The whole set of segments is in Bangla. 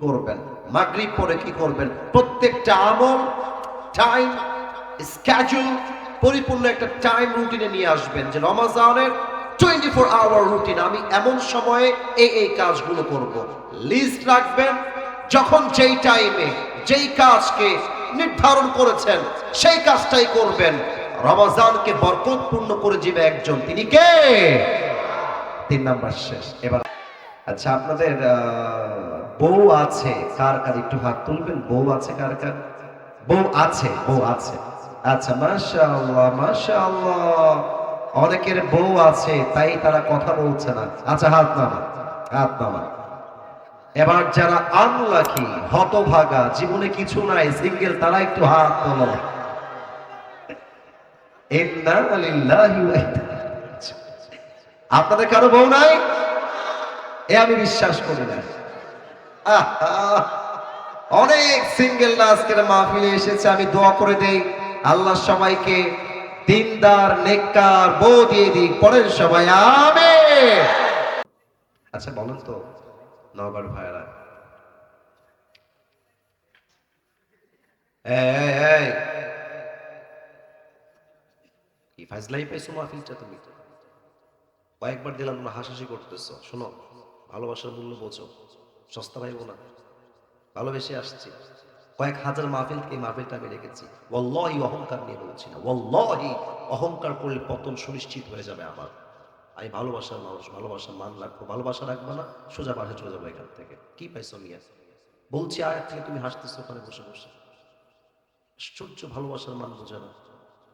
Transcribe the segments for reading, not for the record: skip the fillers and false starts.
করবেন, মাগরিব পরে কি করবেন, প্রত্যেকটা আমল টাইম স্কেজুল পরিপূর্ণ একটা টাইম রুটিনে নিয়ে আসবেন যে রমাজানের 24 আওয়ার রুটিন আমি এমন সময়ে এই কাজগুলো করব। লিস্ট রাখবেন, যখন যেই টাইমে যেই কাজকে নির্ধারণ করেছেন সেই কাজটাই করবেন। রমাজানকে বরকতপূর্ণ করে দিবে একজন, তিনি কে? 3 নাম্বার শেষ। এবার আচ্ছা, আপনাদের বউ আছে কার কার, একটু হাত তুলবেন। বউ আছে কার কার? বউ আছে, বউ আছে। আচ্ছা, মাশাআল্লাহ মাশাআল্লাহ। অনেকের বউ আছে তাই তারা কথা বলছে না। আচ্ছা, হাত নামান, হাত নামান। এবার যারা আনলাকি, হতভাগা, জীবনে কিছু নাই, সিঙ্গেল, তারা একটু হাত তোলো। ইন্না লিল্লাহি ওয়া ইন্না ইলাইহি রাজিউন। আপনাদের কারো বউ নাই? এ আমি বিশ্বাস করি না। অনেক সিঙ্গেল না আজকের মাহফিলে এসেছে। আমি দোয়া করে দেই আল্লাহ সবাইকে দিনদার নেককার বউ দিয়ে দিক। পড়েন সবাই আমিন। আচ্ছা বলেন তো নওগাঁর ভাইরা, এই এই কি ফাজলাই পাইছো মাহফিলটা? তুমি কয়েকবার দিলাম, তোমরা হাসাহাসি করতেছো। শোনো, ভালোবাসার মূল্য বোঝো, সস্তা পাইবো না। ভালোবেসে আসছি, কয়েক হাজার মাহফিল থেকে মাহফিলটা আমি রেখেছি। ওয়াল্লাহি অহংকার নিয়ে বলছি না, ওয়াল্লাহি অহংকার করলে পতন সুনিশ্চিত হয়ে যাবে আমার। আমি ভালোবাসার মানুষ, ভালোবাসার মান রাখবো। ভালোবাসা রাখবো না, সোজা বাসা চলে যাবো এখান থেকে। কি পাইছো মিয়া? বলছি আয়াত থেকে, তুমি হাসতেছো ওখানে বসে বসে। আশ্চর্য, ভালোবাসার মান বোঝে না।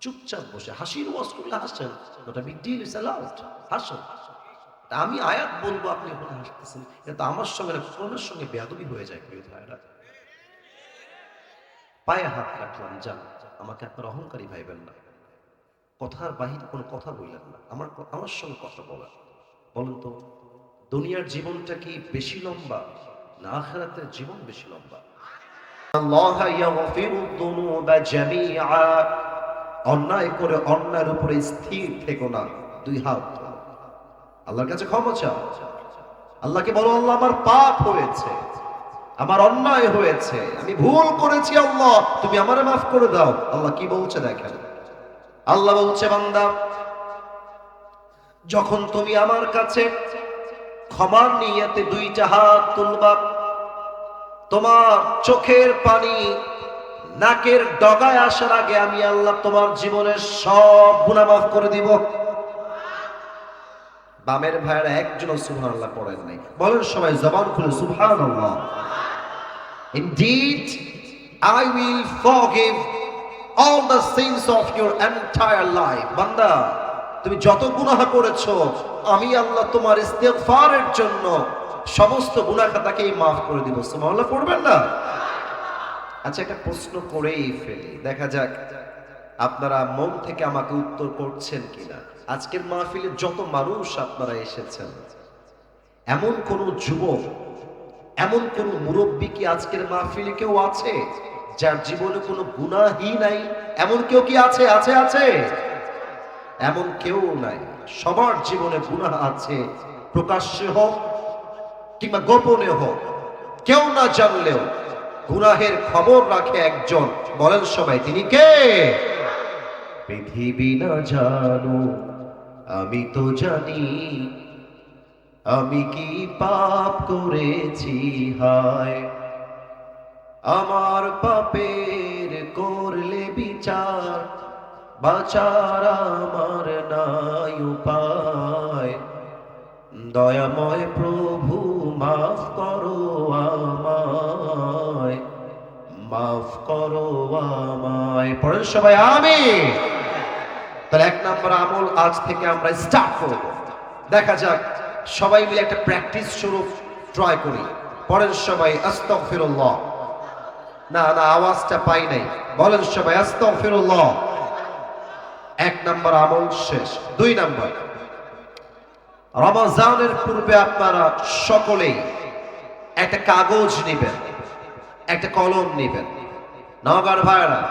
চুপচাপ বসে হাসির ওয়াজ করলে হাসছেন, not a big deal, it's allowed, হাসুন। আমি আয়াত বলবো, আপনি ওখানে হাসতেছেন, এটা তো আমার সঙ্গে না, কোরআনের সঙ্গে বেয়াদবি হয়ে যায়। প্রিয় ভাইরা, পায়ে হাত রাখলাম, যান, আমাকে আপনার অহংকারী ভাইবেন না। কথার বাহিরে কোনো কথা বললেন না, আমার সঙ্গে কথা বলেন। বলেন তো, দুনিয়ার জীবনটা কি বেশি লম্বা না আখিরাতের জীবন বেশি লম্বা? আল্লাহ ইয়াগফিরু যুনুবা জামিআ। অন্যায় করে অন্যায়ের উপরে স্থির থেকো না, দুই হাত তোলো, আল্লাহর কাছে ক্ষমা চাও। আল্লাহকে বলো, আল্লাহ আমার পাপ হয়েছে, আমার অন্যায় হয়েছে, আমি ভুল করেছি, আল্লাহ তুমি আমারে মাফ করে দাও। আল্লাহ কি বলছে দেখেন, আল্লাহ বলছে, বান্দা যখন তুমি আমার কাছে ক্ষমার নিয়তে দুইটা হাত তুলবা, তোমার চোখের পানি নাকের ডগায় আসার আগে আমি আল্লাহ তোমার জীবনের সব গুনাহ মাফ করে দিব। বামের ভাইয়েরা একজনও সুবহানাল্লাহ পড়েন নাই। বলেন সবাই জবান খুলে সুবহানাল্লাহ। Indeed, I will forgive all the sins of your entire life. বান্দা, তুমি যত গুনাহ করেছো আমি আল্লাহ তোমার ইস্তেগফারের জন্য সমস্ত গুনাহ খাতাকেই মাফ করে দিব। সুবহানাল্লাহ পড়বেন না? আচ্ছা, একটা প্রশ্ন করেই ফেলি, দেখা যাক আপনারা মন থেকে আমাকে উত্তর করছেন কিনা। আজকের মাহফিলে যত মানুষ আপনারা এসেছেন, এমন কোন যুবক, এমন কোন মুরব্বী কি আজকের মাহফিলে কেউ আছে যার জীবনে কোনো গুনাহই নাই? এমন কেউ কি আছে? আছে আছে? এমন কেউ নাই। সবার জীবনে গুনাহ আছে, প্রকাশ্যে হোক কিংবা গোপনে হোক। কেউ না জানলেও গুনাহের খবর রাখে একজন। বলেন সবাই, তিনি কে? পৃথিবী না জানো, আমি তো জানি, আমি কি পাপ করেছি হায়। আমার পাপের করলে বিচার, বাঁচার আমার নাই উপায়। দয়াময় প্রভু মাফ করো আমায়, মাফ করো আমায়। পড়েন সবাই আমিন। তাহলে 1 নম্বর আমল আজ থেকে আমরা স্টার্ট করব। দেখা যাক, সবাই মিলে একটা প্র্যাকটিস স্বরূপ ট্রাই করি। পড়েন সবাই আস্তাগফিরুল্লাহ। না না, আওয়াজটা পাই নাই। বলেন সবাই আস্তাগফিরুল্লাহ। 1 নম্বর আমল শেষ। 2 নম্বর, রমজানের পূর্বে আপনারা সকলেই একটা কাগজ নেবেন, একটা কলম নেবেন। নওগাঁর ভাইরা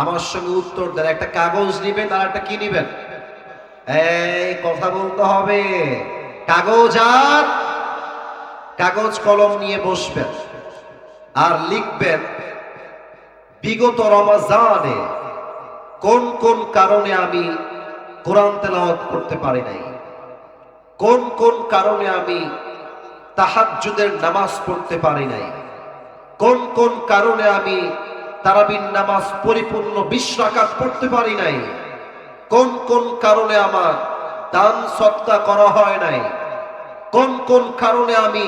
আমার সঙ্গে উত্তর দেন, একটা কাগজ নেবেন আর একটা কি নেবেন? এই কথা বলতে হবে। কাগজ আর কাগজ কলম নিয়ে বসবেন আর লিখবেন বিগত রমাজানে কোন কোন কারণে আমি কোরআন তেলাওয়াত করতে পারি নাই, কোন কোন কারণে আমি তাহাজ্জুদের নামাজ পড়তে পারি নাই, কোন কোন কারণে আমি তারাবির নামাজ পরিপূর্ণ 20 রাকাত পড়তে পারি নাই, কোন কোন কারণে আমার দান সদকা করা হয় নাই, কোন কোন কারণে আমি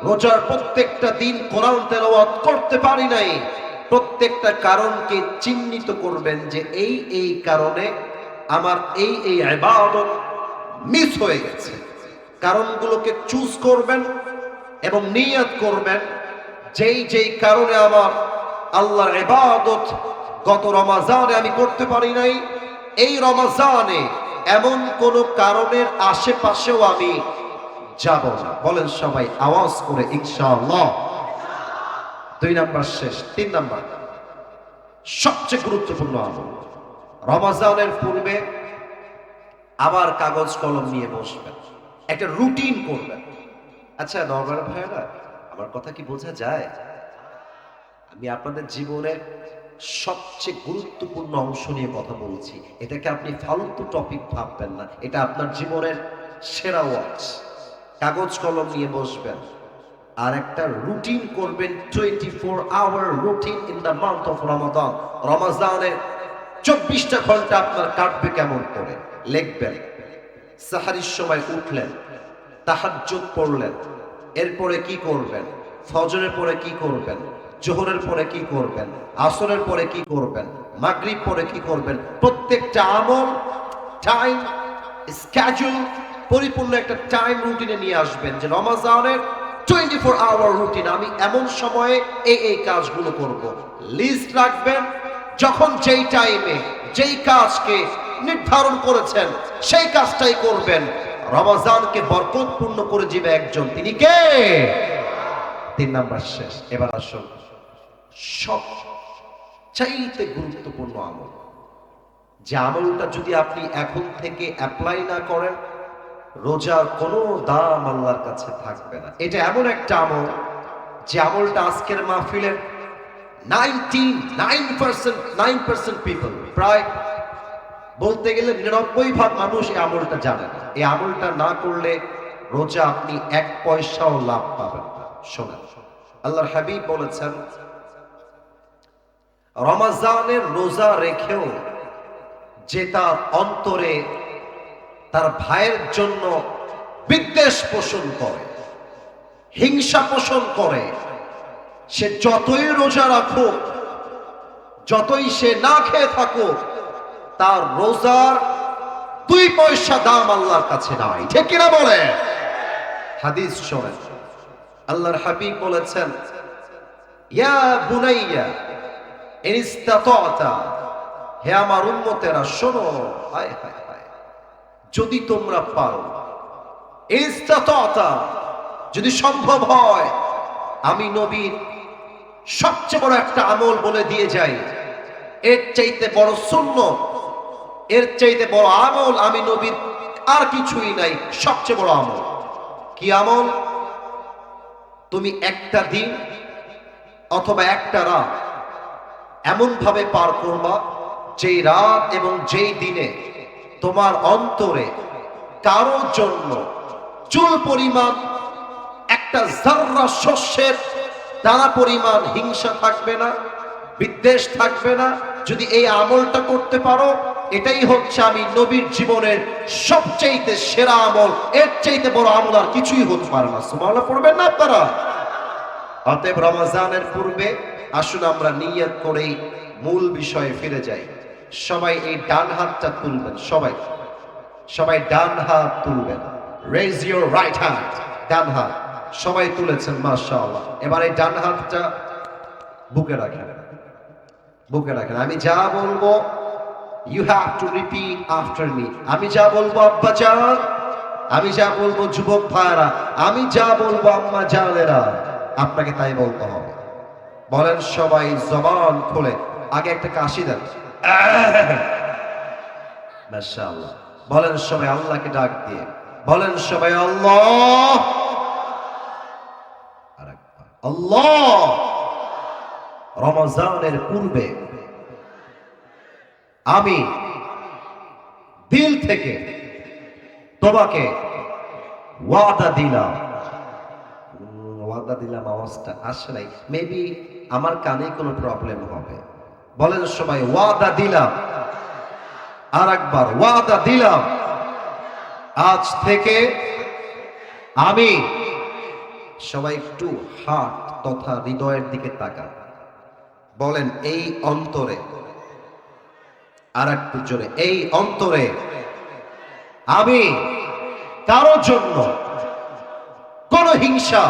রোজার প্রত্যেকটা দিন কোরআন তেলাওয়াত করতে পারি নাই। প্রত্যেকটা কারণকে চিহ্নিত করবেন যে এই কারণে আমার এই ইবাদত মিস হয়ে গেছে। কারণগুলোকে চুজ করবেন এবং নিয়ত করবেন যেই কারণে আমার আল্লাহর ইবাদত গত রমাজানে আমি করতে পারি নাই, এই রমাজানে এমন কোন কারণের আশেপাশেও আমি যাব না। বলেন সবাই আওয়াজ করে ইনশাআল্লাহ। 2 নাম্বার শেষ। 3 নাম্বার সবচেয়ে গুরুত্বপূর্ণ আমল, রমাজানের পূর্বে আবার কাগজ কলম নিয়ে বসবেন, একটা রুটিন করবেন। আচ্ছা নরমাল ভাইরা, আমার কথা কি বোঝা যায়? আমি আপনাদের জীবনের সবচেয়ে গুরুত্বপূর্ণ অংশ নিয়ে কথা বলছি। এটাকে আপনি ফালতু টপিক ভাববেন না, এটা আপনার জীবনের সেরা ওয়াচ। কাগজ কলম নিয়ে বসবেন আর একটা রুটিন করবেন, 24 hour routine in the month of Ramadan. রমাজানের 24টা ঘন্টা আপনার কাটবে কেমন করে লিখবেন। সাহারির সময় উঠলেন, তাহাজ্জুদ পড়লেন, এরপরে কি করবেন, ফজরের পরে কি করবেন, জোহরের পরে কি করবেন, আসরের পরে কি করবেন, মাগরিব পরে কি করবেন। প্রত্যেকটা আমল টাইম স্কেজুল পরিপূর্ণ একটা টাইম রুটিনে নিয়ে আসবেন যে রমাজানের 24 আওয়ার রুটিন, আমি এমন সময়ে এই কাজগুলো করব। লিস্ট রাখবেন, যখন যেই টাইমে যেই কাজকে নির্ধারণ করেছেন সেই কাজটাই করবেন। রমাজানকে বরকতপূর্ণ করে দিবে একজন, তিনি কে? 3 নাম্বার শেষ। এবার আসুন সবচাইতে গুরুত্বপূর্ণ আমল, যে আমলটা যদি আপনি এখন থেকে অ্যাপ্লাই না করেন রোজার কোনো দাম আল্লাহর কাছে থাকবে না। এটা এমন একটা আমল যে আমলটা আজকের মাহফিলের 99% পিপল, প্রায় বলতে গেলে 99% মানুষ এই আমলটা জানে না। এই আমলটা না করলে রোজা আপনি 1 পয়সাও লাভ পাবেন না। শোনেন, আল্লাহর হাবিব বলেছেন রমাজানের রোজা রেখেও যে তার অন্তরে তার ভাইয়ের জন্য বিদ্বেষ পোষণ করে, হিংসা পোষণ করে, সে যতই রোজা রাখুক, যতই সে না খেয়ে থাকুক, তার রোজার 2 পয়সা দাম আল্লাহর কাছে নাই। ঠিক কিনা বলে? হাদিস শোনেন, আল্লাহর হাবিব বলেছেন ইয়া বুনাইয়া ইন ইসতাতা'তা, হে আমার উম্মতেরা শোনো, হায় হায় হায়, যদি তোমরা পারো, ইসতাতা'তা, যদি সম্ভব হয়, আমি নবীর সবচেয়ে বড় একটা আমল বলে দিয়ে যাই, এর চাইতে বড় সুন্নাত, এর চাইতে বড় আমল আমি নবীর আর কিছুই নাই। সবচেয়ে বড় আমল কি আমল? তুমি একটা দিন অথবা একটা রাত এমন ভাবে পার করবা, যেই রাত এবং যেই দিনে তোমার অন্তরে কারোর জন্য চুল পরিমাণ, একটা জাররা শস্যের দানা পরিমাণ হিংসা থাকবে না, বিদ্বেষ থাকবে না। যদি এই আমলটা করতে পারো, এটাই হচ্ছে আমি নবীর জীবনের সবচেয়ে সেরা আমল। এর চাইতে বড় আমল আর কিছুই হতে পারে না। সুবহানাল্লাহ পড়বেন না আপনারা? অতএব রমাজানের পূর্বে আসুন আমরা নিয়ত করেই মূল বিষয়ে ফিরে যাই। সবাই এই ডান হাতটা তুলবেন, সবাই ডান হাত তুলবেন। Raise your right hand. ডান হাত সবাই তুলেছেন, মাশাআল্লাহ। এবার এই ডান হাতটা বুকে রাখেন, বুকে রাখেন। আমি যা বলবো you have to repeat after me. আমি যা বলবো আব্বা জান, আমি যা বলবো যুবক ভাইরা, আমি যা বলবো আম্মা জানেরা, আপনাকে তাই বলতে হবে। বলেন সবাই জবান খুলে, আগে একটা কাশি দেন, মাশাআল্লাহ। বলেন সবাই আল্লাহকে ডাক দিয়ে, বলেন সবাই আল্লাহ। আল্লাহ রমজানের পূর্বে আমি দিল থেকে তোমাকে ওয়াদা দিলাম। ওয়াদা দিলাম আওয়াজটা আসে নাই, মেবি আমার কানে কোনো প্রবলেম হবে। বলেন সবাই, ওয়াদা দিলাম। আর একবার, ওয়াদা দিলাম আজ থেকে আমি। সবাই একটু হার্ট তথা হৃদয়ের দিকে তাকান, বলেন এই অন্তরে, আর একটু জোরে, এই অন্তরে আমি কারোর জন্য কোন হিংসা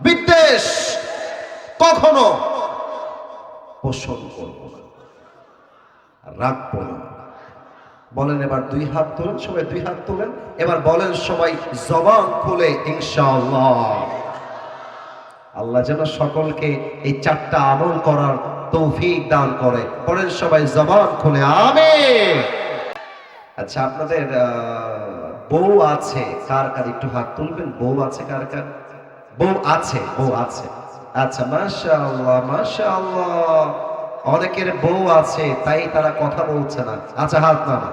বিদ্বেষ কখনো পোষণ করব না, রাখবো না। বলেন এবার দুই হাত তোলেন, সবাই দুই হাত তোলেন। এবার বলেন সবাই জবান খুলে ইনশাআল্লাহ। আল্লাহ যেন সকলকে এই চারটা আমল করার তৌফিক দান করে। বলেন সবাই জবান খুলে আমিন। আচ্ছা, আপনাদের বউ আছে কার কার? একটু হাত তুলবেন। বউ আছে কার কার? বউ আছে, বউ আছে। আচ্ছা, মাশাআল্লাহ মাশাআল্লাহ। অনেকের বউ আছে তাই তারা কথা বলছে না। আচ্ছা, হাত নামা,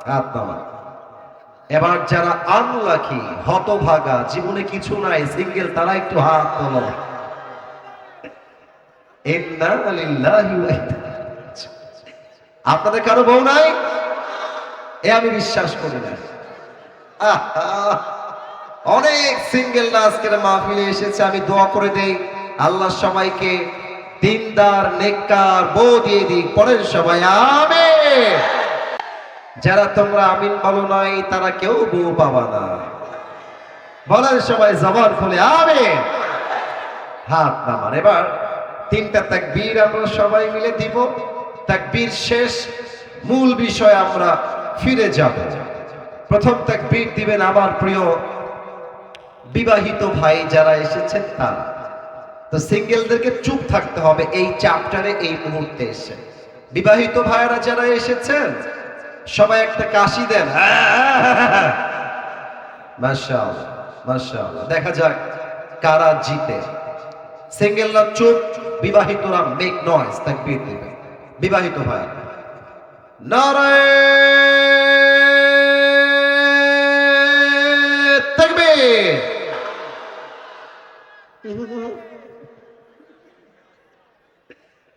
হাত নামা। এবার যারা আনলাকি, হতভাগা, জীবনে কিছু নাই, সিঙ্গেল, তারা একটু হাত তোলো। ইন্না লিল্লাহি ওয়া ইন্না ইলাইহি রাজিউন। আপনাদের কারো বউ নাই? এ আমি বিশ্বাস করি না। অনেক সিঙ্গেল না আজকের মাহফিলে এসেছে। আমি দোয়া করে দেই আল্লাহ সবাইকে দিনদার নেককার বউ দিয়ে দিক। পড়েন সবাই আমিন। যারা তোমরা আমিন বলো নাই তারা কেউ বউ পাবা না। বলেন সবাই জবান খুলে আমিন। হাত নামান। এবার তিনটা তাকবীর আমরা সবাই মিলে দিব। তাকবীর শেষ, মূল বিষয় আমরা ফিরে যাব। প্রথম তাকবীর দিবেন আমার প্রিয় বিবাহিত ভাই যারা এসেছেন তারা। তো সিঙ্গেলদেরকে চুপ থাকতে হবে এই চ্যাপ্টারে এই মুহূর্তে এসে। বিবাহিত ভাইরা যারা এসেছেন সবাই একটা কাশি দেন। মাশাআল্লাহ মাশাআল্লাহ। দেখা যাক কারা জিতে। সিঙ্গেলরা চুপ, বিবাহিতরা মেক নয়েজ, তাকবীর দিবেন। বিবাহিত ভাই নারায়ে তাকবীর।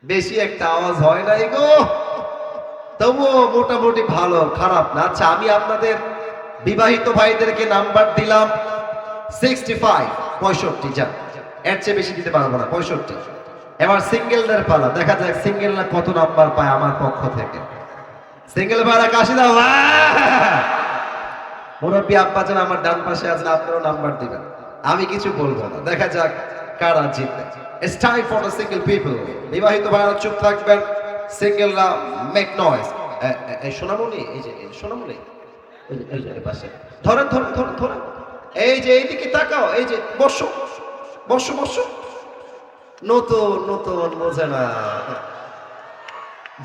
বেশি একটা আওয়াজ হয় নাই গো, তবুও মোটামুটি ভালো, খারাপ না। আচ্ছা, আমি আপনাদের বিবাহিত ভাইদেরকে নাম্বার দিলাম 65, 65। যান, এর চেয়ে বেশি দিতে পারবো না, 65। এবার সিঙ্গেলদের পালা, দেখা যাক সিঙ্গেলরা কত নাম্বার পায় আমার পক্ষ থেকে। সিঙ্গেল ভাইরা কাশি দাও। মুরব্বী আব্বাজান আমার ডান পাশে আছেন, আপনারাও নাম্বার দিবেন, আমি কিছু বলবো না। দেখা যাক কারা জিতে। It's time for the single people. বিবাহিত ভাইরা চুপ থাকবেন, সিঙ্গেলরা মেক নয়েজ। এই সোনামণি, এই যে সোনামণি, এই যে পাশে ধরেন ধরেন ধরেন ধরেন, এই যে এইদিকে তাকাও, এই যে বসো বসো বসো। নতুন নতুন বোঝে না,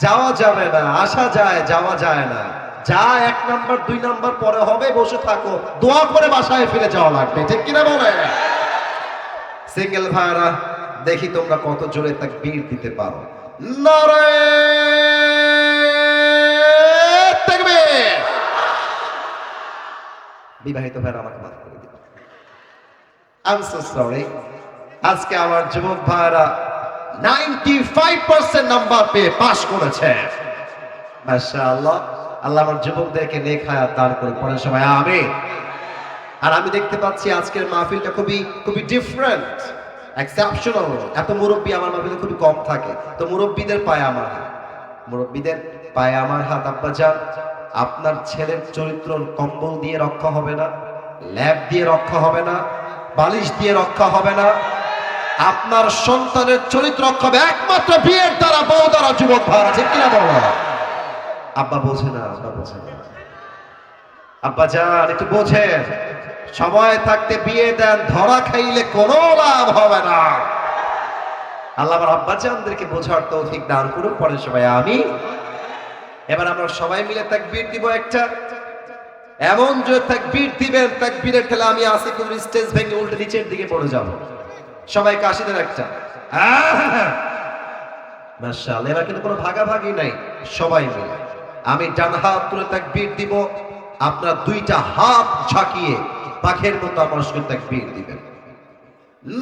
যাওয়া যাবে না, আসা যায় যাওয়া যায় না। যা 1 নাম্বার 2 নাম্বার পরে হবে, বসে থাকো, দোয়া করে বাসায় ফিরে যাওয়া লাগবে, ঠিক কিনা বলে? সিঙ্গেল ভাইরা দেখি তোমরা কত জোরে তাকবীর দিতে পারো। নারায়ে তাকবীর। বিবাহিত ভাইরা আমাকে মাফ করে দিন, আই এম সো সরি। আজকে আমার যুবক ভাইরা 95% নাম্বার পেয়ে পাস করেছে। মাশাআল্লাহ। আল্লাহ আমার যুবকদেরকে নেক হায়াত দান করুন। পরে সবাই আমিন। আর আমি দেখতে পাচ্ছি আজকের মাহফিলটা খুবই খুবই ডিফারেন্ট, এক্সেপশনাল। এত মুরব্বী আমার মাহফিলে খুবই কম থাকে। তো মুরব্বীদের পায়ে আমার হাত, মুরব্বীদের পায়ে আমার হাত। আব্বাজান, আপনার ছেলের চরিত্র কম্বল দিয়ে রক্ষা হবে না, ল্যাব দিয়ে রক্ষা হবে না, বালিশ দিয়ে রক্ষা হবে না। আপনার সন্তানের চরিত্র রক্ষা হবে একমাত্র বিয়ের দ্বারা, বউ দ্বারা। যুবক ভাইরা ঠিক কিনা বলো? আব্বা বোঝে না, আব্বা বোঝে না। আব্বাজান একটু বোঝেন, সময় থাকতে বিয়ে দেন, ধরা খাইলে কোনো লাভ হবে না। আল্লাহ আমার আব্বাজানদেরকে বোঝার তৌফিক দান করুন। পরে সবাই আমি। এবার আমরা সবাই মিলে তাকবীর দিব একটা, এমন যে তাকবীর দিবেন, তাকবীরের ঠেলা আমি আসিফুল স্টেজ ভেঙে উল্টে নিচের দিকে পড়ে যাব। সবাই কাশি দেন একটা। মাশাআল্লাহ, এবার কিন্তু কোনো ভাগাভাগি নাই, সবাই মিলে। আমি ডান হাত তুলে তাকবীর দিব, আপনারা দুইটা হাত ঝাঁকিয়ে পাখের মতো আমার সঙ্গে তাকবীর দিবেন।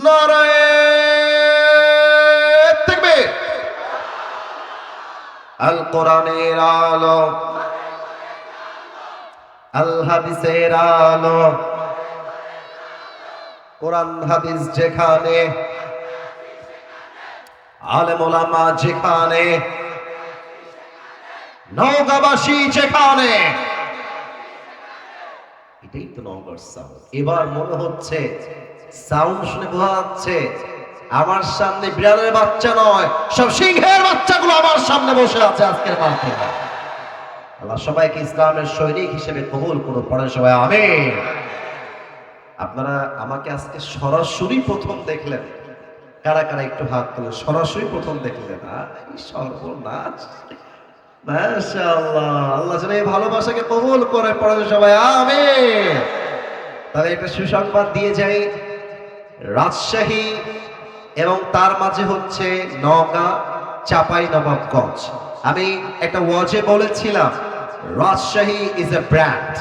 নারায়ে তাকবীর। আল কোরআনের আলো, আল হাদিসের আলো, কোরআন হাদিস যেখানে, আলেম ওলামা যেখানে, নওগাঁবাসী যেখানে, এটাই তো নওগাঁর সাউন্ড। এবার মনে হচ্ছে সাউন্ড শুনে বোঝা যাচ্ছে আমার সামনে বিড়ালের বাচ্চা নয়, সব সিংহের বাচ্চাগুলো আমার সামনে বসে আছে আজকের মাহফিলে। আল্লাহ সবাইকে ইসলামের সৈনিক হিসেবে কবুল করুন, পড়েন সবাই আমিন। আপনারা আমাকে আজকে সরাসরি প্রথম দেখলেন, কারা কারা একটু হাত তুলে সরাসরি প্রথম দেখলেন? সর্বনাশ, মাশাআল্লাহ। আল্লাহ যেন এই ভালোবাসাকে কবুল করে, পড়েন সবাই আমিন। তাহলে একটা সুসংবাদ দিয়ে যাই, রাজশাহী এবং তার মাঝে হচ্ছে নওগাঁ, চাঁপাইনবাবগঞ্জ। আমি একটা ওয়াজে বলেছিলাম Rajshahi is a brand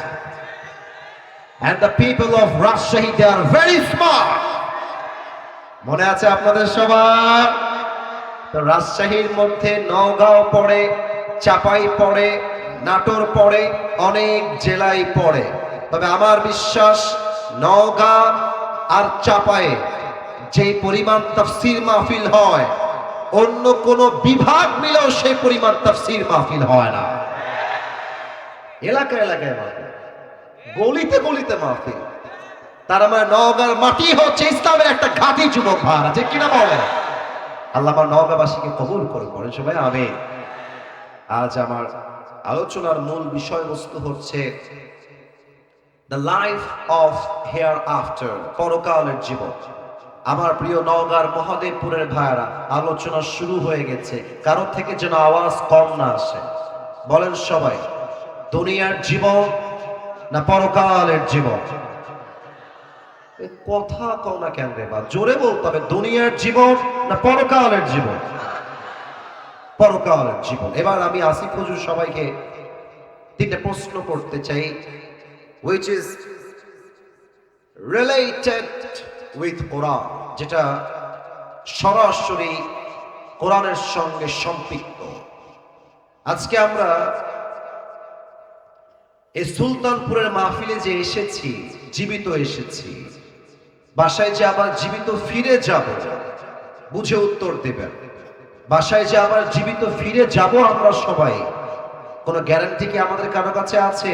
and the people of Rajshahi, they are very smart. মনে আছে আপনাদের সবার? তো রাজশাহীর মধ্যে নওগাঁও পড়ে, চাপাই পড়ে, নাটোর পড়ে, অনেক জেলায় পড়ে। তবে আমার বিশ্বাস নওগাঁ আর চাপায়ে যে পরিমাণ তাফসীর মাহফিল হয়, অন্য কোন বিভাগ মিলেও সেই পরিমাণ তাফসীর মাহফিল হয় না। এলাকায় এলাকায় মাহফিল, গলিতে গলিতে মাহফিল। তার মানে নওগাঁর মাটি হচ্ছে ইসলামের একটা ঘাঁটি, যুবক ভাই আছে কিনা বলে? আল্লাহ আমার নওগাঁবাসীকে কবুল করে, পড়েন সবাই আমিন। আজ আমার আলোচনার মূল বিষয়বস্তু হচ্ছে the life of hair after, পরকালের জীবন। আমার প্রিয় নওগাঁর মহাদেবপুরের ভাইরা, আলোচনা শুরু হয়ে গেছে, কারোর থেকে যেন আওয়াজ কম না আসে। বলেন সবাই, দুনিয়ার জীবন না পরকালের জীবন? কথা কও না কেন রে বা, জোরে বলতে হবে, দুনিয়ার জীবন না পরকালের জীবন? পরকালের জীবন। এবার আমি আসিফ হুজুর সবাইকে তিনটা প্রশ্ন করতে চাই, which is related with Quran, যেটা সরাসরি কোরআনের সঙ্গে সম্পৃক্ত। আজকে আমরা এই সুলতানপুরের মাহফিলে যে এসেছি, জীবিত এসেছি, বাসায় যে আবার জীবিত ফিরে যাব, বুঝে উত্তর দেবেন। বাসায় যে আবার জীবিত ফিরে যাব আমরা সবাই, কোন গ্যারান্টি কি আমাদের কারো কাছে আছে?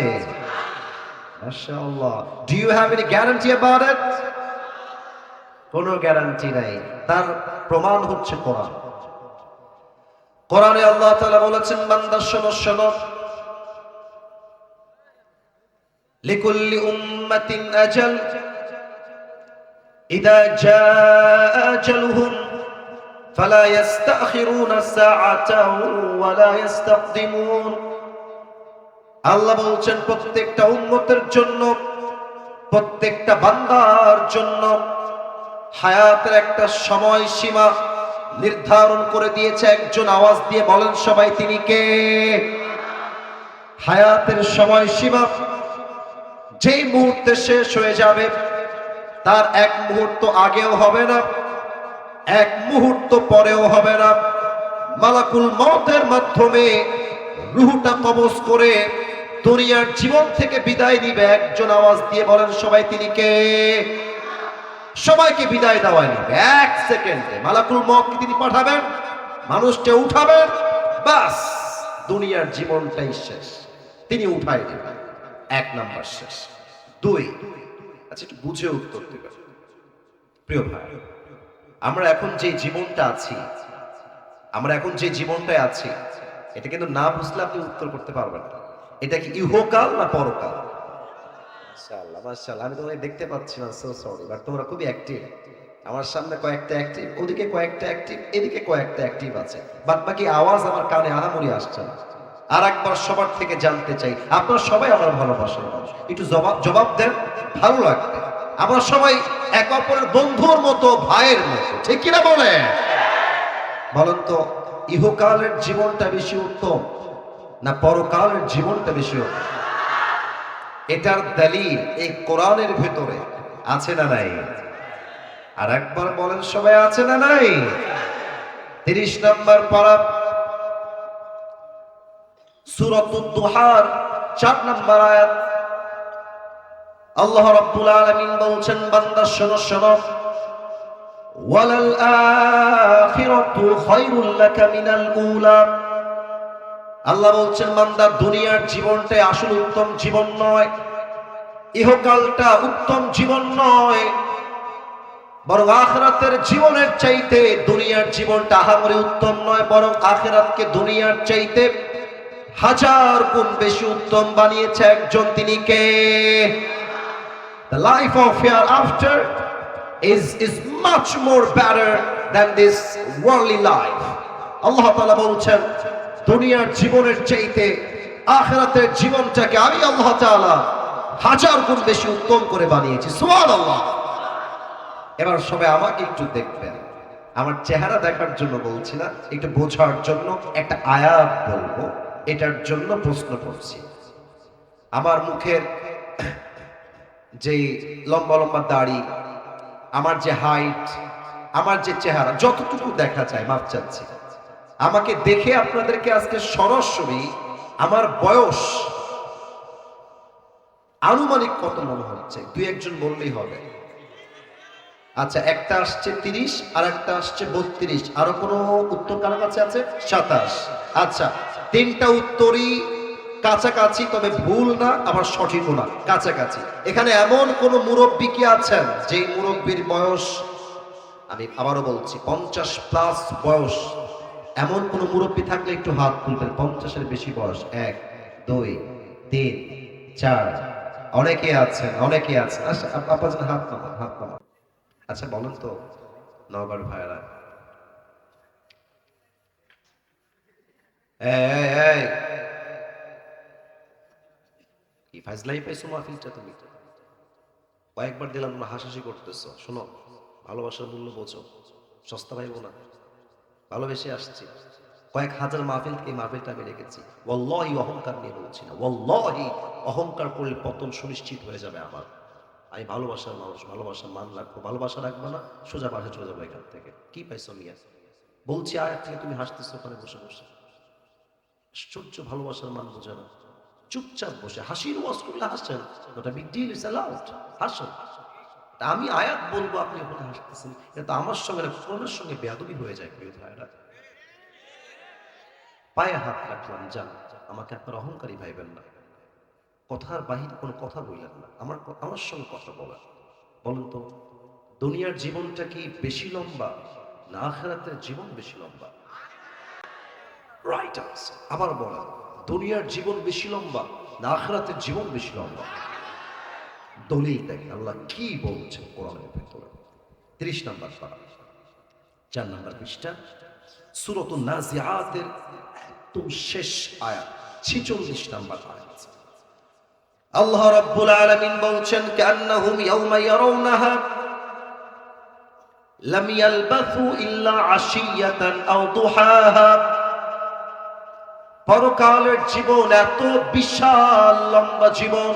মাশাআল্লাহ। Do you have any guarantee about it? কোনো গ্যারান্টি নাই। তার প্রমাণ হচ্ছে কোরআন। কোরআনে আল্লাহ তাআলা বলেছেন, বান্দা শোনো শোনো, লিকুল্লি উম্মাতিন আজাল ইযা জাআ আজালুহুম ফালা ইস্তাখিরুনা সাআতাও ওয়ালা ইস্তাকদিমুন। আল্লাহ বলছেন প্রত্যেকটা উম্মতের জন্য, প্রত্যেকটা বান্দার জন্য হায়াতের একটা সময় সীমা নির্ধারণ করে দিয়েছে একজন। আওয়াজ দিয়ে বলেন সবাই, তিনি কে? হায়াতের সময় সীমা যেই মুহূর্তে শেষ হয়ে যাবে, তার এক মুহূর্ত আগেও হবে না, এক মুহূর্ত পরেও হবে না। মালাকুল মউতের মাধ্যমে রূহটা কবজ করে দুনিয়ার জীবন থেকে বিদায় নিবে একজন। আওয়াজ দিয়ে বলেন সবাই, তিনি কে? সবাইকে বিদায় দেওয়া নিবে এক সেকেন্ডে। মালাকুল মউত তিনি পাঠাবেন, মানুষকে উঠাবেন, বাস দুনিয়ার জীবনটাই শেষ, তিনি উঠাই দেবেন। এক নাম্বার শেষ। দুই, আচ্ছা একটু বুঝে উত্তর দেবেন প্রিয় ভাই। আমরা এখন যে জীবনটা আছি, আমরা এখন যে জীবনটায় আছি, এটা কিন্তু না বুঝলে আপনি উত্তর করতে পারবেন না। এটা কি ইহকাল না পরকাল? মাশাআল্লাহ মাশাআল্লাহ, আমি তোমাকে দেখতে পাচ্ছি না, সো সরি, বাট তোমরা খুবই অ্যাক্টিভ। আমার সামনে কয়েকটা অ্যাক্টিভ, ওদিকে কয়েকটা অ্যাক্টিভ, এদিকে কয়েকটা অ্যাক্টিভ আছে, বাদ বাকি আওয়াজ আমার কানে আহামরি আসছে না। আর একবার সবার থেকে জানতে চাই, আপনারা সবাই আমার ভালোবাসার মানুষ, একটু জবাব দেন, ভালো লাগবে। আমরা সবাই এক অপরের বন্ধুর মতো, ভাইয়ের মতো, ঠিক কিনা বলে? বলেন তো, ইহকালের জীবনটা বেশি উত্তম না পরকালের জীবনটা বেশি উত্তম? এটার দলিল এই কোরআনের ভেতরে আছে না নাই? আর একবার বলেন সবাই, আছে না নাই? 30 নম্বর পারা, সূরাতুদ দুহার 4 নম্বর আয়াত। আল্লাহ রাব্বুল আলামিন বলছেন, বান্দা শোনো শোনো, ওয়ালাল আখিরাতু খায়রুল লাকা মিনাল উলা। আল্লাহ বলছেন, বান্দা দুনিয়ার জীবনটাই আসল উত্তম জীবন নয়, ইহকালটা উত্তম জীবন নয়, বরং আখিরাতের জীবনের চাইতে দুনিয়ার জীবনটা আহামরি উত্তম নয়, বরং আখিরাতকে দুনিয়ার চাইতে 1000 গুণ বেশি উত্তম বানিয়েছে একজন, তিনি কে? The life of hereafter is much more better than this worldly life. আল্লাহ তাআলা বলছেন, দুনিয়ার জীবনের চাইতে আখিরাতের জীবনটাকে আমি আল্লাহ তাআলা 1000 গুণ বেশি উত্তম করে বানিয়েছি। সুবহানাল্লাহ। এবার সবাই আমাকে একটু দেখবেন, আমার চেহারা দেখার জন্য বলছি না, একটু বোঝার জন্য একটা আয়াত বলবো, এটার জন্য প্রশ্ন করছি। আমার মুখের যে লম্বা লম্বা দাড়ি, আমার যে হাইট, আমার যে চেহারা, যতটুকু দেখা যায়, মাপ চাচ্ছি, আমাকে দেখে আপনাদেরকে আজকে সরাসরি আমার বয়স আনুমানিক কত মনে হচ্ছে? দুই একজন বললেই হবে। আচ্ছা, একটা আসছে 30 আর একটা আসছে 32, আরো কোনো উত্তর কারো কাছে আছে? 27। আচ্ছা, তিনটা উত্তরই কাছাকাছি, তবে ভুল না আবার সঠিকও না, কাছাকাছি। এখানে এমন কোন মুরব্বী কি আছেন যে মুরব্বীর বয়স, আমি আবারও বলছি, 50+ বয়স? এমন কোন মুরব্বী থাকলে একটু হাত তুলবেন। 50-এর বেশি বয়স? 1 2 3 4। অনেকে আছেন, অনেকে আছেন। আচ্ছা, আপনার হাত নামান, হাত নামান। আচ্ছা বলেন তো নওগাঁর ভাইরা, এই কি ফাজলাই পাইছো মাহফিলটা? তুমি কয়েকবার দিলাম, তোমরা হাসাহাসি করতেছো। শোনো, ভালোবাসার মূল্য বোঝো, সস্তা পাইবো না, ভালোবেসে আসছি। কয়েক হাজার মাহফিল থেকে মাহফিলটা আমি রেখেছি। ওয়াল্লাহি অহংকার নিয়ে বলছি না, ওয়াল্লাহি অহংকার করলে পতন সুনিশ্চিত হয়ে যাবে আমার। আমি ভালোবাসার মানুষ, ভালোবাসার মান রাখবো, ভালোবাসা রাখবো না সোজা পাশে চলে যাবো এখান থেকে। কি পাইছো মিয়া? বলছি আয়াত থেকে, তুমি হাসতেছো ওখানে বসে বসে। আশ্চর্য, ভালোবাসার মান বোঝে না। চুপচাপ বসে হাসির ওয়াজ করলে হাসেন, not a big deal, it's allowed, হাসেন। আমি আয়াত বলবো, আপনি ওখানে হাসতেছেন, এটা আমার সঙ্গে না, কোরআনের সঙ্গে বেয়াদবি হয়ে যায়। প্রিয় ভাইরা, পায়ে হাত রাখলাম, যান, আমাকে আপনার অহংকারী ভাইবেন না, কথার বাহিরে কোনো কথা বললেন না, আমার সঙ্গে কথা বলেন। বলেন তো, দুনিয়ার জীবনটা কি বেশি লম্বা না আখিরাতের জীবন বেশি লম্বা? Right answer. আবার বলেন, দুনিয়ার জীবন বেশি লম্বা না আখিরাতের জীবন বেশি লম্বা? দলিল দেখেন আল্লাহ কি বলছেন কোরআনের ভেতরে। 30 নম্বর পারা, 4 নম্বর পৃষ্ঠা, সূরাতুন নাজিআতের একদম শেষ আয়াত, 46 নম্বর আয়াত। আল্লাহ রাব্বুল আলামিন বলছেন, কান্নাহুম ইয়াওমা ইয়ারাউনাহা লাম ইয়ালবাথু ইল্লা আশিয়াতান আও দুহাহা। পরকালের জীবন এত বিশাল লম্বা জীবন।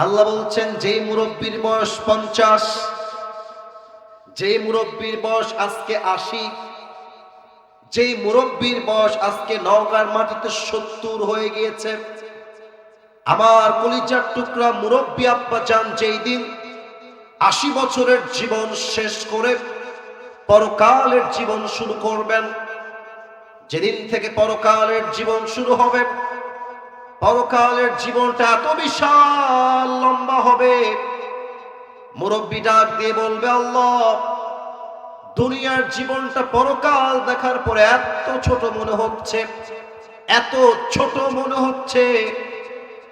আল্লাহ বলছেন, যে মুরব্বীর বয়স 50, যে মুরব্বীর বয়স আজকে 80, যে মুরব্বীর বয়স আজকে নওগাঁর মাটিতে 70 হয়ে গিয়েছে, আমার কলিজার টুকরা মুরব্বী আব্বা জান যেই দিন 80 বছরের জীবন শেষ করে পরকালের জীবন শুরু করবেন, যেদিন থেকে পরকালের জীবন শুরু হবে, পরকালের জীবনটা এত বিশাল লম্বা হবে, মুরব্বী ডাক দিয়ে বলবে, আল্লাহ, দুনিয়ার জীবনটা পরকাল দেখার পরে এত ছোট মনে হচ্ছে, এত ছোট মনে হচ্ছে,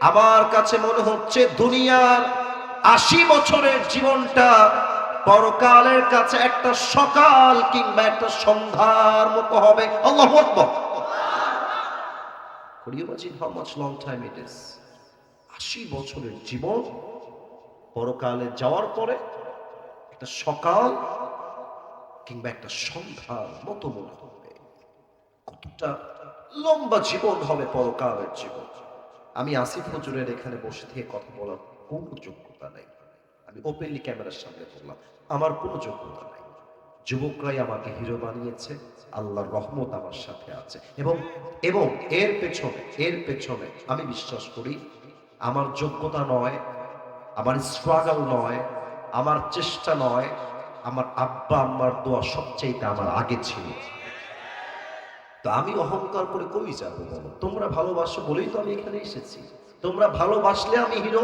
আমার কাছে মনে হচ্ছে দুনিয়ার 80 বছরের জীবনটা পরকালের কাছে একটা সকাল কিংবা একটা সন্ধ্যার মতো হবে। আল্লাহু আকবার। Could you imagine how much long time it is? 80 বছরের জীবন পরকালে যাওয়ার পরে একটা সকাল কিংবা একটা সন্ধ্যার মতো মনে হবে। কতটা লম্বা জীবন হবে পরকালের জীবন। আমি আসিফ হুজুরের এখানে বসে থেকে কথা বলার কোনো যোগ্যতা নাই। আমি ওপেনলি ক্যামেরার সামনে বললাম, আমার কোনো যোগ্যতা নাই। যুবকরাই আমাকে হিরো বানিয়েছে, আল্লাহর রহমত আমার সাথে আছে। এবং এবং এর পেছনে আমি বিশ্বাস করি আমার যোগ্যতা নয়, আমার স্ট্রাগল নয়, আমার চেষ্টা নয়, আমার আব্বা আম্মার দোয়া সবচেয়ে আমার আগে ছিল। তো আমি অহংকার করে কই যাব বলো? তোমরা ভালোবাসো বলেই তো আমি এখানে এসেছি। তোমরা ভালোবাসলে আমি হিরো,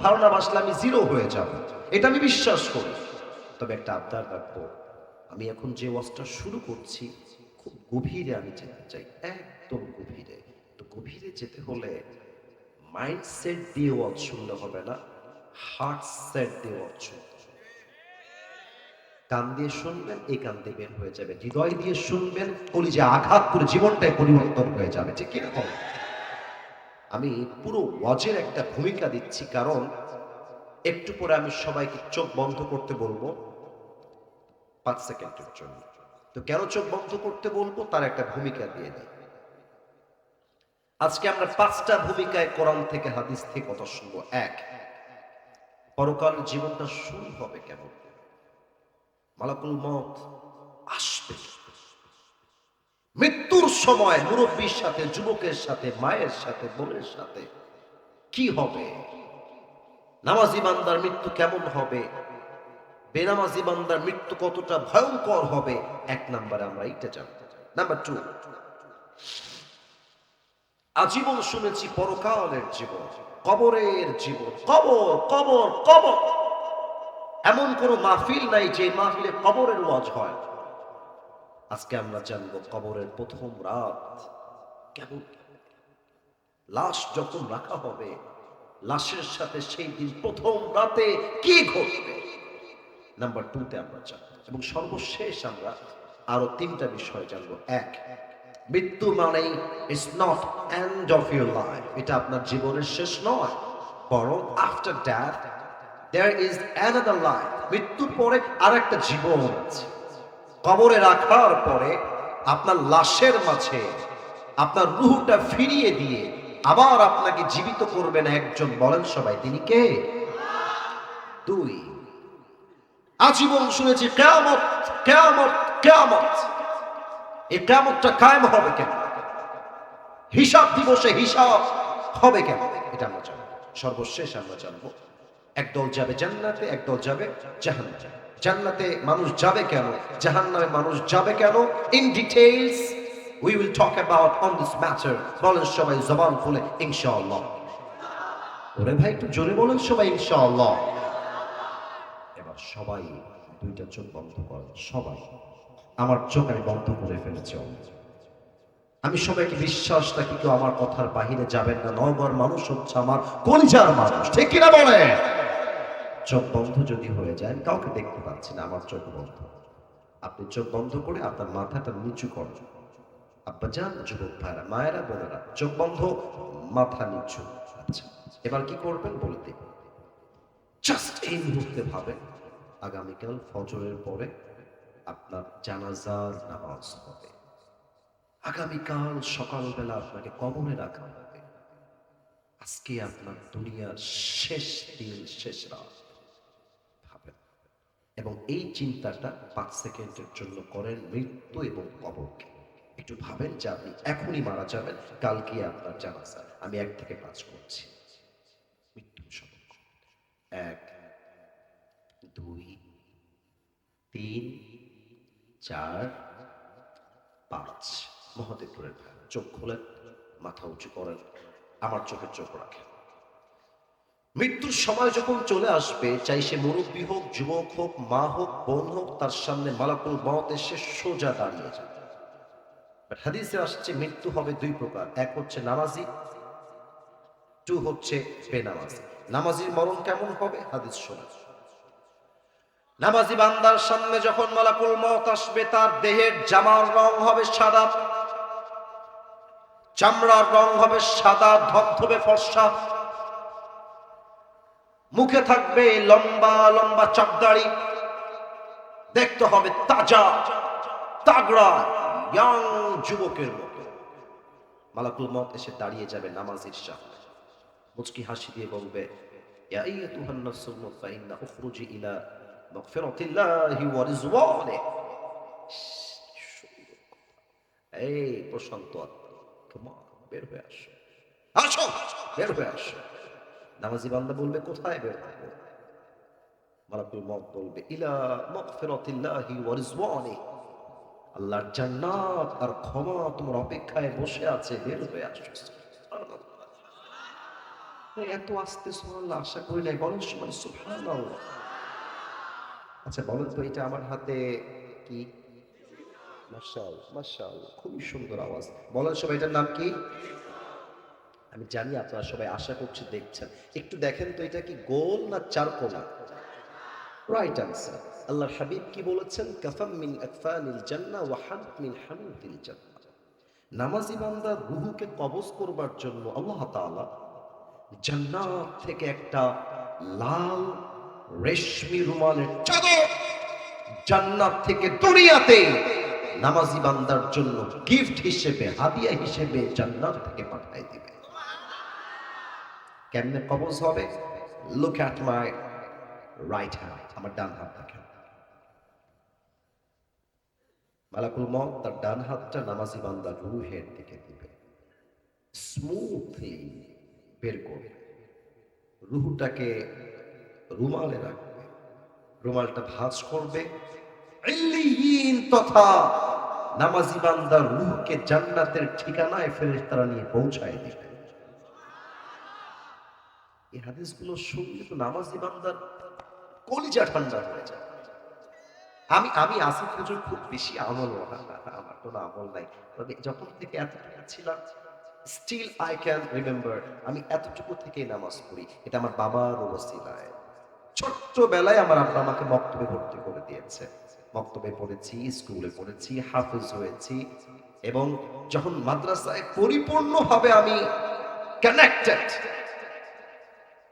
ভালো না বাসলে আমি জিরো হয়ে যাব। এটা আমি বিশ্বাস করি। তবে একটা আবদার রাখবো, আমি এখন যে ওয়াজটা শুরু করছি খুব গভীরে আমি যেতে চাই, একদম গভীরে। তো গভীরে যেতে হলে মাইন্ডসেট দিয়ে ওয়াজ শুনলে হবে না, হার্ট সেট দিয়ে ওয়াজ শুনতে হবে। কান দিয়ে শুনবেন, এই কান দিয়ে বের হয়ে যাবে। হৃদয় দিয়ে শুনবেন, কলিজা আঘাত করে জীবনটাই পরিবর্তন হয়ে যাবে। ঠিক কিনা বল? আমি পুরো ওয়াজের একটা ভূমিকা দিচ্ছি, কারণ একটু পরে আমি সবাইকে চোখ বন্ধ করতে বলবো 5 সেকেন্ডের জন্য। তো কেন চোখ বন্ধ করতে বলবো তার একটা ভূমিকা দিয়ে দিই। আজকে আমরা 5টা ভূমিকায় কোরআন থেকে হাদিস থেকে কথা শুনবো। এক, পরকাল জীবনটা শুরু হবে কেমন? মালাকুল মউত আসবে। মৃত্যুর সময় মুরব্বীর সাথে, যুবকের সাথে, মায়ের সাথে, বোনের সাথে কি হবে? নামাজি বান্দার মৃত্যু কেমন হবে? বেনামাজি বান্দার মৃত্যু কতটা ভয়ঙ্কর হবে? 1 নম্বরে আমরা এইটা জানব। নাম্বার 2, আজীবন শুনেছি পরকালের জীবন, কবরের জীবন। কবর কবর কবর, এমন কোন মাহফিল নাই যে মাহফিলে কবরের ওয়াজ হয়। আজকে আমরা জানবো কবরের প্রথম রাত কেমন। লাশ যখন রাখা হবে, লাশের সাথে সেই দিন প্রথম রাতে কি ঘটবে। নাম্বার 2 তে আমরা জানবো। এবং সর্বশেষ আমরা আরো 3টা বিষয় জানবো। এক, মৃত্যু মানেই it's not end of your life, এটা আপনার জীবনের শেষ নয়, বরং after death there is another life. মৃত্যুর পরে আরেকটা জীবন আছে। কবরে রাখার পরে আপনার লাশের মাঝে আপনার রূহটা ফিরিয়ে দিয়ে আবার আপনাকে জীবিত করবেন একজন, বলেন সবাই তিনি কে? 2, আজীবন শুনেছি কিয়ামত কিয়ামত কিয়ামত। এই কিয়ামতটা কায়েম হবে কেন? হিসাব দিবসে হিসাব হবে কেন? এটা আমরা জানবো। সর্বশেষ আমরা জানবো একদল যাবে জান্নাতে, একদল যাবে জাহান্নামে। জান্নাতে মানুষ যাবে কেন, জাহান্নামে মানুষ যাবে কেন, in details we will talk about on this matter. বলেন সবাই জবান খুলে ইনশাআল্লাহ। ওরে ভাই একটু জোরে বলেন সবাই ইনশাআল্লাহ। এবার সবাই 2টা চোখ বন্ধ করেন। সবাই, আমার চোখ আমি বন্ধ করে ফেলেছি। আমি সবাইকে বিশ্বাস রাখি কেউ আমার কথার বাহিরে যাবেন না। নওগাঁর মানুষ হচ্ছে আমার কলিজার মানুষ, ঠিক কিনা বলে? চোখ বন্ধ যদি হয়ে যায়, কাউকে দেখতে পাচ্ছি না, আমার চোখ বন্ধ। আপনি চোখ বন্ধ করে আপনার মাথাটা নিচু করেন। আব্বা যান, যুবক ভাইরা, মায়েরা, বোনেরা, চোখ বন্ধ, মাথা নিচু। আচ্ছা, এবার কি করবেন বলে দিই। জাস্ট এই মুহূর্তে ভাবেন আগামীকাল ফজরের পরে আপনার জানাজার নামাজ হবে। আগামীকাল সকালবেলা আপনাকে কবরে রাখা হবে। আজকে আপনার দুনিয়ার শেষ দিন, শেষ রাত ভাবেন। এবং এই চিন্তাটা 5 সেকেন্ডের জন্য করেন মৃত্যু এবং কবরকে। একটু ভাবেন যে আপনি এখনই মারা যাবেন, কালকে আপনার জানাজা। আমি 1 থেকে 5 করছি। মৃত্যু সম্পর্ক 1, 2, 3, 4, 5। মহাদেবপুরের ভাই চোখ খোলেন, মাথা উঁচু করেন, আমার চোখে চোখ রাখেন। মৃত্যুর সময় যখন চলে আসবে, চাই সে মুরব্বী হোক, যুবক হোক, মা হোক, বোন হোক, তার সামনে মালাকুল মউত এসে সোজা দাঁড়িয়ে যাবে। হাদিসে আসছে মৃত্যু হবে 2 প্রকার। এক হচ্ছে নামাজি, 2 হচ্ছে বেনামাজি। নামাজির মরণ কেমন হবে? হাদিস শোনা। নামাজি বান্দার সামনে যখন মালাকুল মউত আসবে, তার দেহের জামার রং হবে সাদা, চামড়ার রং হবে সাদা ধবধবে ফর্সা। মুখে থাকবে লম্বা লম্বা চাপদাড়ি, দেখতে হবে তাজা তাগড়া ইয়াং যুবকের মতো। মালাকুল মত এসে দাঁড়িয়ে যাবে নামাজের সামনে, মুচকি হাসি দিয়ে বলবে, ইয়া আইয়াতুহান নাফসুল মুতমাইন্নাহ উখরুজি ইলা মাগফিরাতিল্লাহি ওয়া রিজওয়ানিহি। এই প্রশান্ত আত্মা, তোমার বের হয়ে আসো, আসো বের হয়ে আসো। নামাজি বান্দা বলবে, কোথায় বের হবো? মালাকুল মত বলবে, ইলা মাগফিরাতিল্লাহি ওয়া রিজওয়ানিহি, আল্লাহর জান্নাত আর ক্ষমা তোমার অপেক্ষায় বসে আছে, বের হয়ে আসো। এত আস্তে সুবহানাল্লাহ আশা করি নাই, বলেন সবাই সুবহানাল্লাহ। আচ্ছা বলেন তো, এটা আমার হাতে কি? মাশাআল্লাহ মাশাআল্লাহ, খুবই সুন্দর আওয়াজ। বলেন সবাই, এটার নাম কি? আমি জানি আপনারা সবাই আশা করছি দেখছেন, একটু দেখেন তো এটা কি গোল না চারকোনা? Right answer. আল্লাহর হাবিব কি বলেছেন? কাফাম মিন আকফানিল জান্নাহ ওয়া হাদ মিন হানুতিল জান্নাহ। নামাজি বান্দার রূহকে কবজ করবার জন্য আল্লাহ তাআলা জান্নাত থেকে একটা লাল রেশমি রুমালের চাদর জান্নাত থেকে দুনিয়াতে নামাজি বান্দার জন্য গিফট হিসেবে, হাদিয়া হিসেবে জান্নাত থেকে পাঠিয়ে দিবে। কেমনে কবজ হবে? Look at my right hand, আমার ডান হাত দেখেন। মালাকুল মউত তার ডান হাতটা নামাজি বান্দার রূহের দিকে দিবে, স্মুথলি বের করবে, রূহটাকে রুমালে রাখবে, রুমালটা ভাঁজ করবে, ইল্লিয়িন তথা নামাজি বান্দার রূহকে জান্নাতের ঠিকানায় ফেরেশতারা নিয়ে পৌঁছায় দিবে। এই হাদিসগুলো শুনলে তো নামাজি বান্দার কলিজা ঠান্ডা হয়ে যায়। আমি আমি আসিফ হুজুর খুব বেশি আমল না, আমার কোনো আমল নাই, তবে যখন থেকে এতটুকু ছিলাম, স্টিল আই ক্যান রিমেম্বার, আমি এতটুকু থেকেই নামাজ পড়ি। এটা আমার বাবার ওসিলায়। ছোট্টবেলায় আমার আব্বা আমাকে মক্তবে ভর্তি করে দিয়েছে, মক্তবে পড়েছি, স্কুলে পড়েছি, হাফেজ হয়েছি, এবং যখন মাদ্রাসায় পরিপূর্ণভাবে আমি কানেক্টেড,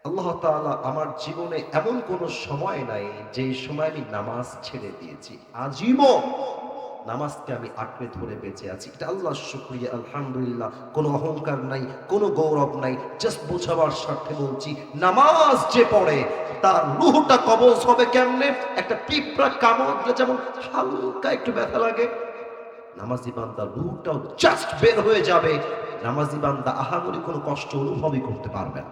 আল্লাহ তাআলা আমার জীবনে এমন কোন সময় নাই যে সময় আমি নামাজ ছেড়ে দিয়েছি। আজীবন নামাজকে আমি আঁকড়ে ধরে বেঁচে আছি। এটা আল্লাহর শুকরিয়া, আলহামদুলিল্লাহ। কোনো অহংকার নাই, কোনো গৌরব নাই, জাস্ট বোঝাবার স্বার্থে বলছি, নামাজ যে পড়ে তার রূহটা কবজ হবে কেমনে? একটা পিঁপড়া কামড় দিলে যেমন হালকা একটু ব্যথা লাগে, নামাজি বান্দা রূহটাও জাস্ট বের হয়ে যাবে, নামাজি বান্দা আহামরি কোনো কষ্ট অনুভবই করতে পারবে না।